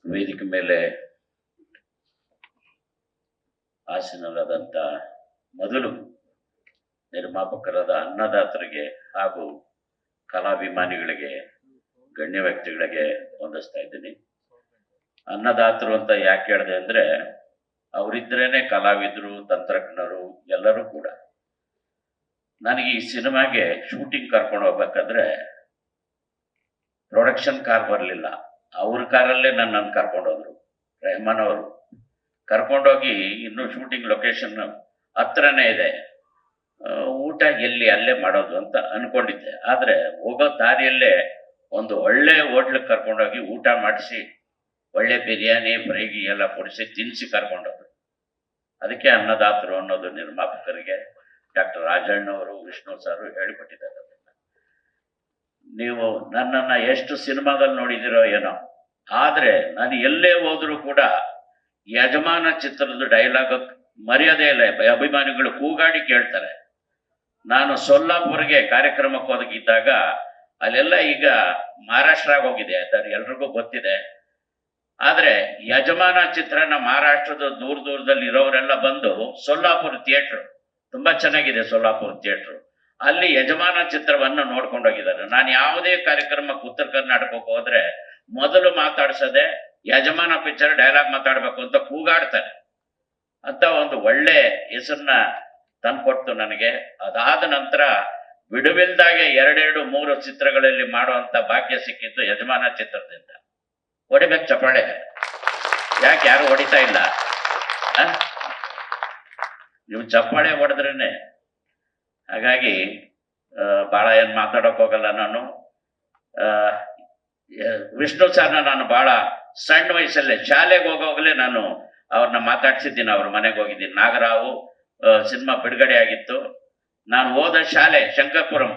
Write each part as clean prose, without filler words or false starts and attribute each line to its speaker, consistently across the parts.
Speaker 1: ವೇದಿಕೆ ಮೇಲೆ ಆಸೀನರಾದಂಥ ಮೊದಲು ನಿರ್ಮಾಪಕರಾದ ಅನ್ನದಾತರಿಗೆ ಹಾಗೂ ಕಲಾಭಿಮಾನಿಗಳಿಗೆ, ಗಣ್ಯ ವ್ಯಕ್ತಿಗಳಿಗೆ ವಂದಿಸ್ತಾ ಇದ್ದೀನಿ. ಅನ್ನದಾತರು ಅಂತ ಯಾಕೆ ಹೇಳಿದೆ ಅಂದ್ರೆ, ಅವರಿದ್ರೇನೆ ಕಲಾವಿದರು, ತಂತ್ರಜ್ಞರು ಎಲ್ಲರೂ ಕೂಡ. ನನಗೆ ಈ ಸಿನಿಮಾಗೆ ಶೂಟಿಂಗ್ ಕರ್ಕೊಂಡು ಹೋಗ್ಬೇಕಾದ್ರೆ ಪ್ರೊಡಕ್ಷನ್ ಕಾರ್ ಬರಲಿಲ್ಲ, ಅವ್ರ ಕಾರಲ್ಲೇ ನನ್ನನ್ನು ಕರ್ಕೊಂಡು ಹೋದ್ರು. ರೆಹಮಾನ್ ಅವರು ಕರ್ಕೊಂಡೋಗಿ, ಇನ್ನು ಶೂಟಿಂಗ್ ಲೊಕೇಶನ್ ಹತ್ರನೇ ಇದೆ, ಊಟ ಎಲ್ಲಿ ಅಲ್ಲೇ ಮಾಡೋದು ಅಂತ ಅನ್ಕೊಂಡಿದ್ದೆ. ಆದ್ರೆ ಹೋಗೋ ದಾರಿಯಲ್ಲೇ ಒಂದು ಒಳ್ಳೆ ಹೋಟ್ಲಿಗೆ ಕರ್ಕೊಂಡೋಗಿ ಊಟ ಮಾಡಿಸಿ, ಒಳ್ಳೆ ಬಿರಿಯಾನಿ ಫ್ರೈಗಿ ಎಲ್ಲ ಕೊಡಿಸಿ ತಿನ್ನಿಸಿ ಕರ್ಕೊಂಡೋದ್ರು. ಅದಕ್ಕೆ ಅನ್ನದಾತರು ಅನ್ನೋದು ನಿರ್ಮಾಪಕರಿಗೆ ಡಾಕ್ಟರ್ ರಾಜಣ್ಣವರು, ವಿಷ್ಣು ಸಾರು ಹೇಳಿಕೊಟ್ಟಿದ್ದಾರೆ. ನೀವು ನನ್ನನ್ನು ಎಷ್ಟು ಸಿನಿಮಾದಲ್ಲಿ ನೋಡಿದಿರೋ ಏನೋ, ಆದ್ರೆ ನಾನು ಎಲ್ಲೇ ಹೋದ್ರೂ ಕೂಡ ಯಜಮಾನ ಚಿತ್ರದ ಡೈಲಾಗ್ ಮರ್ಯಾದೆ ಇಲ್ಲ. ಅಭಿಮಾನಿಗಳು ಕೂಗಾಡಿ ಕೇಳ್ತಾರೆ. ನಾನು ಸೊಲ್ಲಾಪುರ್ಗೆ ಕಾರ್ಯಕ್ರಮಕ್ಕೆ ಹೋಗಿದ್ದಾಗ ಅಲ್ಲೆಲ್ಲ ಈಗ ಮಹಾರಾಷ್ಟ್ರಾಗ ಹೋಗಿದೆ, ಅದು ಎಲ್ರಿಗೂ ಗೊತ್ತಿದೆ. ಆದ್ರೆ ಯಜಮಾನ ಚಿತ್ರನ ಮಹಾರಾಷ್ಟ್ರದ ದೂರದಲ್ಲಿ ಇರೋರೆಲ್ಲ ಬಂದು ಸೊಲ್ಲಾಪುರ್ ಥಿಯೇಟ್ರು ತುಂಬಾ ಚೆನ್ನಾಗಿದೆ, ಸೊಲ್ಲಾಪುರ್ ಥಿಯೇಟ್ರು, ಅಲ್ಲಿ ಯಜಮಾನ ಚಿತ್ರವನ್ನು ನೋಡ್ಕೊಂಡು ಹೋಗಿದ್ದಾರೆ. ನಾನು ಯಾವುದೇ ಕಾರ್ಯಕ್ರಮಕ್ಕೆ ಉತ್ತರ ಕರ್ನಾಟಕಕ್ಕೆ ಹೋದ್ರೆ ಮೊದಲು ಮಾತಾಡ್ಸದೆ ಯಜಮಾನ ಪಿಕ್ಚರ್ ಡೈಲಾಗ್ ಮಾತಾಡ್ಬೇಕು ಅಂತ ಕೂಗಾಡ್ತಾರೆ. ಅಂತ ಒಂದು ಒಳ್ಳೆ ಹೆಸರನ್ನ ತಂದ್ಕೊಡ್ತು ನನಗೆ. ಅದಾದ ನಂತರ ಬಿಡುವಿಲ್ದಾಗೆ 2-3 ಚಿತ್ರಗಳಲ್ಲಿ ಮಾಡುವಂತ ಭಾಗ್ಯ ಸಿಕ್ಕಿದ್ದು ಯಜಮಾನ ಚಿತ್ರದಿಂದ. ಹೊಡಿಬೇಕು ಚಪ್ಪಾಳೆ, ಯಾಕೆ ಯಾರು ಹೊಡಿತಾ ಇಲ್ಲ? ನೀವು ಚಪ್ಪಾಳೆ ಹೊಡೆದ್ರೇನೆ. ಹಾಗಾಗಿ ಬಹಳ ಏನ್ ಮಾತಾಡಕ್ ಹೋಗಲ್ಲ ನಾನು. ವಿಷ್ಣು ಸರ್ನ ನಾನು ಬಹಳ ಸಣ್ಣ ವಯಸ್ಸಲ್ಲೇ ಶಾಲೆಗೆ ಹೋಗೋಗ್ಲೇ ನಾನು ಅವ್ರನ್ನ ಮಾತಾಡ್ಸಿದ್ದೀನಿ. ಅವ್ರ ಮನೆಗೆ ಹೋಗಿದ್ದೀನಿ. ನಾಗರಾವು ಸಿನಿಮಾ ಬಿಡುಗಡೆ ಆಗಿತ್ತು. ನಾನು ಹೋದ ಶಾಲೆ ಶಂಕರಪುರಂ,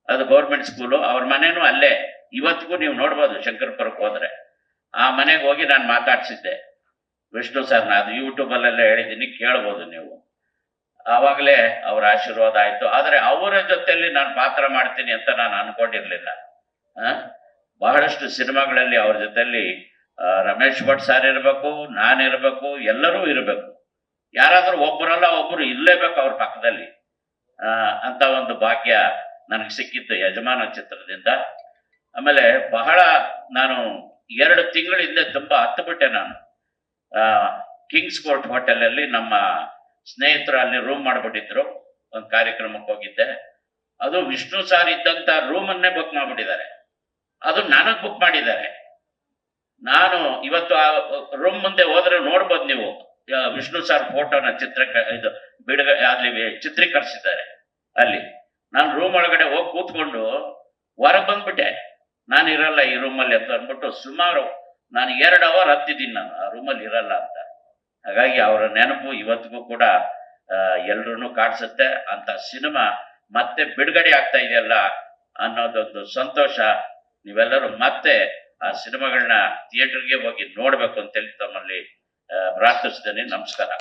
Speaker 1: ಅದು ಗೌರ್ಮೆಂಟ್ ಸ್ಕೂಲು. ಅವ್ರ ಮನೇನು ಅಲ್ಲೇ. ಇವತ್ತಿಗೂ ನೀವು ನೋಡ್ಬೋದು ಶಂಕರಪುರಕ್ಕೆ ಹೋದ್ರೆ. ಆ ಮನೆಗೆ ಹೋಗಿ ನಾನು ಮಾತಾಡ್ಸಿದ್ದೆ ವಿಷ್ಣು ಸರ್ನ. ಅದು ಯೂಟ್ಯೂಬಲ್ಲೆಲ್ಲ ಹೇಳಿದ್ದೀನಿ, ಕೇಳ್ಬೋದು ನೀವು. ಆವಾಗಲೇ ಅವರ ಆಶೀರ್ವಾದ ಆಯ್ತು. ಆದ್ರೆ ಅವರ ಜೊತೆಯಲ್ಲಿ ನಾನು ಪಾತ್ರ ಮಾಡ್ತೀನಿ ಅಂತ ನಾನು ಅನ್ಕೊಂಡಿರ್ಲಿಲ್ಲ. ಬಹಳಷ್ಟು ಸಿನಿಮಾಗಳಲ್ಲಿ ಅವ್ರ ಜೊತೆಯಲ್ಲಿ ರಮೇಶ್ ಭಟ್ ಸರ್ ಇರಬೇಕು, ನಾನಿರ್ಬೇಕು, ಎಲ್ಲರೂ ಇರಬೇಕು. ಯಾರಾದ್ರೂ ಒಬ್ಬರಲ್ಲ ಒಬ್ಬರು ಇರ್ಲೇಬೇಕು ಅವ್ರ ಪಕ್ಕದಲ್ಲಿ. ಅಂತ ಒಂದು ಭಾಗ್ಯ ನನಗೆ ಸಿಕ್ಕಿತ್ತು ಯಜಮಾನ ಚಿತ್ರದಿಂದ. ಆಮೇಲೆ ಬಹಳ ನಾನು 2 ತಿಂಗಳ ಹಿಂದೆ ತುಂಬಾ ಹತ್ತುಬಿಟ್ಟೆ ನಾನು. ಕಿಂಗ್ಸ್ ಕೋರ್ಟ್ ಹೋಟೆಲ್ ಅಲ್ಲಿ ನಮ್ಮ ಸ್ನೇಹಿತರು ಅಲ್ಲಿ ರೂಮ್ ಮಾಡ್ಬಿಟ್ಟಿದ್ರು. ಒಂದು ಕಾರ್ಯಕ್ರಮಕ್ಕೆ ಹೋಗಿದ್ದೆ. ಅದು ವಿಷ್ಣು ಸಾರ್ ಇದ್ದಂತ ರೂಮನ್ನೇ ಬುಕ್ ಮಾಡ್ಬಿಟ್ಟಿದ್ದಾರೆ. ಅದು ನನಗ್ ಬುಕ್ ಮಾಡಿದ್ದಾರೆ. ನಾನು ಇವತ್ತು ಆ ರೂಮ್ ಮುಂದೆ ಹೋದ್ರೆ ನೋಡ್ಬೋದು ನೀವು, ವಿಷ್ಣು ಸಾರ್ ಫೋಟೋನ ಇದು ಅಲ್ಲಿ ಚಿತ್ರೀಕರಿಸಿದ್ದಾರೆ. ಅಲ್ಲಿ ನಾನು ರೂಮ್ ಒಳಗಡೆ ಹೋಗಿ ಕೂತ್ಕೊಂಡು ಹೊರಗೆ ಬಂದ್ಬಿಟ್ಟೆ. ನಾನು ಇರಲ್ಲ ಈ ರೂಮಲ್ಲಿ ಅಂತ ಅಂದ್ಬಿಟ್ಟು ಸುಮಾರು ನಾನು 2 ಅವರ್ ಹತ್ತಿದ್ದೀನಿ ನಾನು ಆ ರೂಮಲ್ಲಿ ಇರಲ್ಲ ಅಂತ. ಹಾಗಾಗಿ ಅವರ ನೆನಪು ಇವತ್ತಿಗೂ ಕೂಡ ಎಲ್ರೂ ಕಾಡ್ಸುತ್ತೆ. ಅಂತ ಸಿನಿಮಾ ಮತ್ತೆ ಬಿಡುಗಡೆ ಆಗ್ತಾ ಇದೆಯಲ್ಲ ಅನ್ನೋದೊಂದು ಸಂತೋಷ. ನೀವೆಲ್ಲರೂ ಮತ್ತೆ ಆ ಸಿನಿಮಾಗಳನ್ನ ಥಿಯೇಟರ್ಗೆ ಹೋಗಿ ನೋಡ್ಬೇಕು ಅಂತೇಳಿ ತಮ್ಮಲ್ಲಿ ಪ್ರಾರ್ಥಿಸ್ತೇನೆ. ನಮಸ್ಕಾರ.